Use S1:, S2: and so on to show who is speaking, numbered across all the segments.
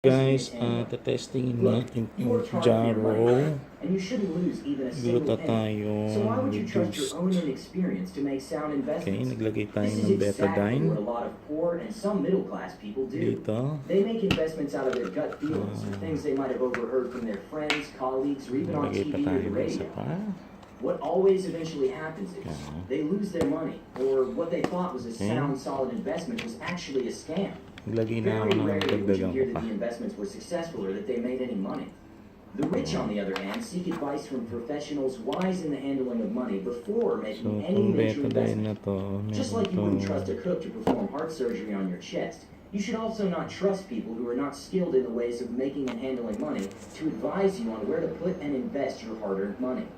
S1: Guys, testingin natin yung Jarrow Glutathione reduced. Okay, naglagay tayo ng betadine dito. Naglagay pa tayo ng isa pa.
S2: What always eventually happens is they lose their money, or what they thought was a sound, solid investment was actually a scam. Very rarely would you hear that the investments were successful or that they made any money. The rich, on the other hand, seek advice from professionals wise in the handling of money before making any major investment. Just like you wouldn't trust a cook to perform heart surgery on your chest, you should also not trust people who are not skilled in the ways of making and handling money to advise you on where to put and invest your hard-earned money.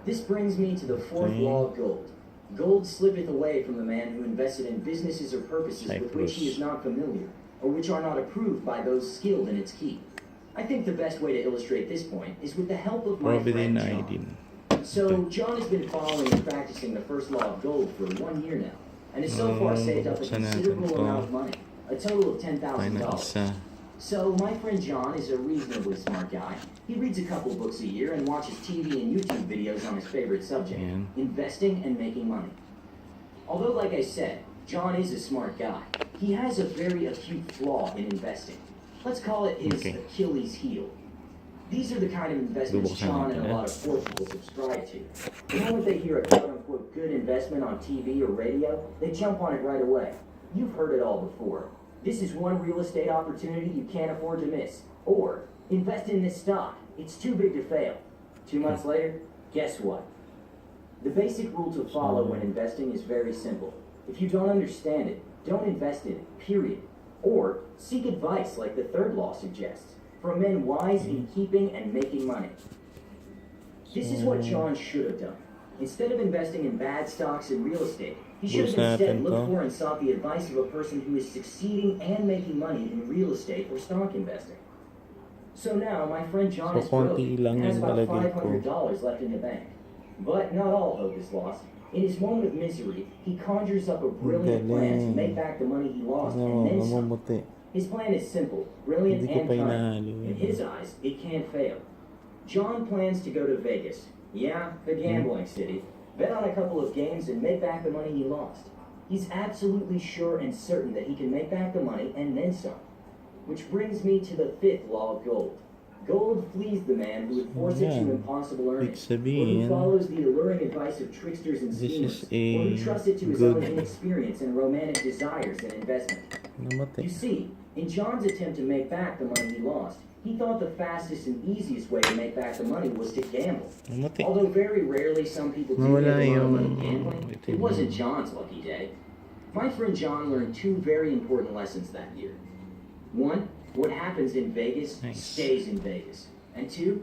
S2: This brings me to the fourth law of gold. Gold slippeth away from the man who invested in businesses or purposes with which he is not familiar, or which are not approved by those skilled in its keep. I think the best way to illustrate this point is with the help of my friend John. So, John has been following and practicing the first law of gold for 1 year now, and has so far saved up a considerable amount of money, a total of $10,000. So, my friend John is a reasonably smart guy. He reads a couple books a year and watches TV and YouTube videos on his favorite subject, investing and making money. Although, like I said, John is a smart guy, he has a very acute flaw in investing. Let's call it his Achilles heel. These are the kind of investments John and a lot of poor people subscribe to. The moment they hear a quote-unquote good investment on TV or radio, they jump on it right away. You've heard it all before. This is one real estate opportunity you can't afford to miss. Or, invest in this stock. It's too big to fail. 2 months later, guess what? The basic rule to follow when investing is very simple. If you don't understand it, don't invest in it, period. Or, seek advice like the third law suggests, from men wise in keeping and making money. This is what John should have done. Instead of investing in bad stocks and real estate, he should have instead looked for and sought the advice of a person who is succeeding and making money in real estate or stock investing. So now, my friend John is broke and has about $500 left in the bank. But not all hope is lost. In his moment of misery, he conjures up a brilliant plan to make back the money he lost and then some. His plan is simple, brilliant, and cunning. In his eyes, it can't fail. John plans to go to Vegas. Yeah, the gambling city. Bet on a couple of games and make back the money he lost. He's absolutely sure and certain that he can make back the money and then some. Which brings me to the fifth law of gold. Gold flees the man who would force it to impossible earnings, or who follows the alluring advice of tricksters and schemers, or who trusts it to his own inexperience and romantic desires in investment. You see, in John's attempt to make back the money he lost, he thought the fastest and easiest way to make back the money was to gamble. Although very rarely some people do make a lot of money gambling, it wasn't John's lucky day. My friend John learned 2 very important lessons that year. 1, what happens in Vegas stays in Vegas. And 2,